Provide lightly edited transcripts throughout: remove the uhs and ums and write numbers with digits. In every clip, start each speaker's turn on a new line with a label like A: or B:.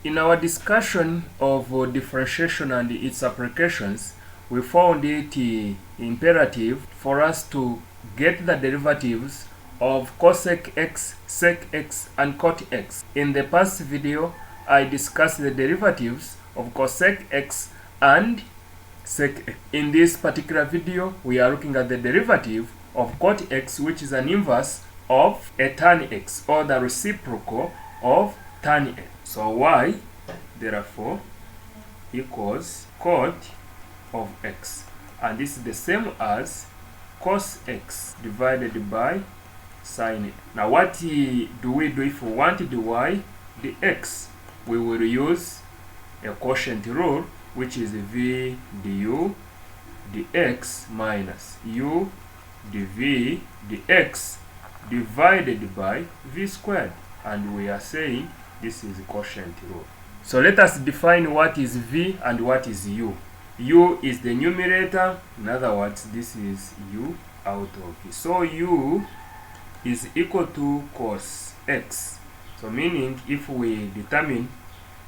A: In our discussion of differentiation and its applications, we found it imperative for us to get the derivatives of cosec x, sec x, and cot x. In the past video, I discussed the derivatives of cosec x and sec x. In this particular video, we are looking at the derivative of cot x, which is an inverse of a tan x, or the reciprocal of tan x. So y, therefore, equals cot of x. And this is the same as cos x divided by sin x. Now what do we do if we want the y, the x? We will use a quotient rule, which is v du dx minus u dv dx divided by v squared. And we are saying this is a quotient rule. So let us define what is v and what is u. U is the numerator. In other words, this is u out of v. So u is equal to cos x. So meaning if we determine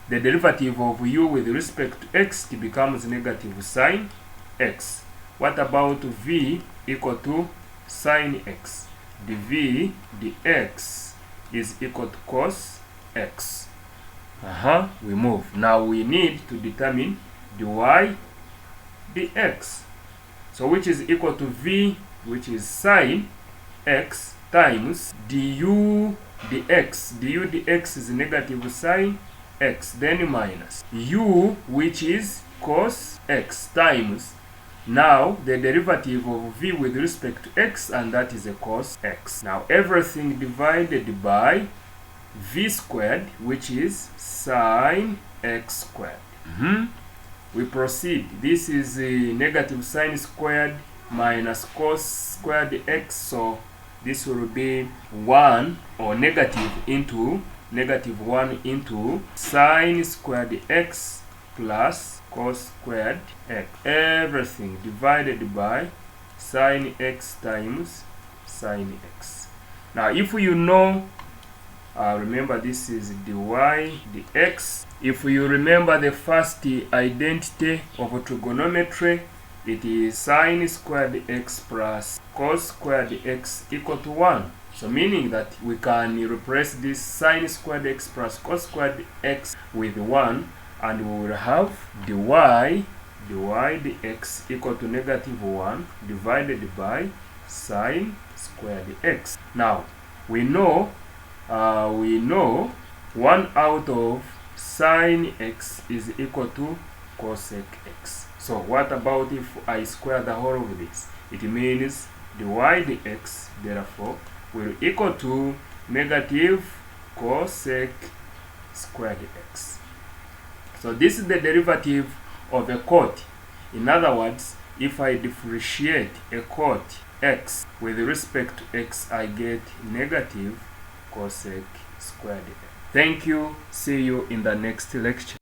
A: the derivative of u with respect to x, it becomes negative sine x. What about v equal to sine x? dv dx is equal to cos x. We move. Now we need to determine the y dx. So which is equal to v, which is sine x, times du dx. Du dx is negative sine x, then minus u, which is cos x, times now the derivative of v with respect to x, and that is a cos x. Now everything divided by v squared, which is sine x squared. We proceed. This is a negative sine squared minus cos squared x, so this will be 1 or negative 1 into sine squared x plus cos squared x. Everything divided by sine x times sine x. Now if you know, remember this is dy dx. If you remember the first identity of trigonometry, it is sine squared x plus cos squared x equal to 1. So meaning that we can replace this sine squared x plus cos squared x with 1, and we will have dy dx equal to negative 1 divided by sine squared x. Now we know 1 out of sine x is equal to cosec x. So what about if I square the whole of this? It means dy dx therefore will equal to negative cosec squared x. So this is the derivative of a cot. In other words, if I differentiate a cot x with respect to x, I get negative cosec squared x. Thank you. See you in the next lecture.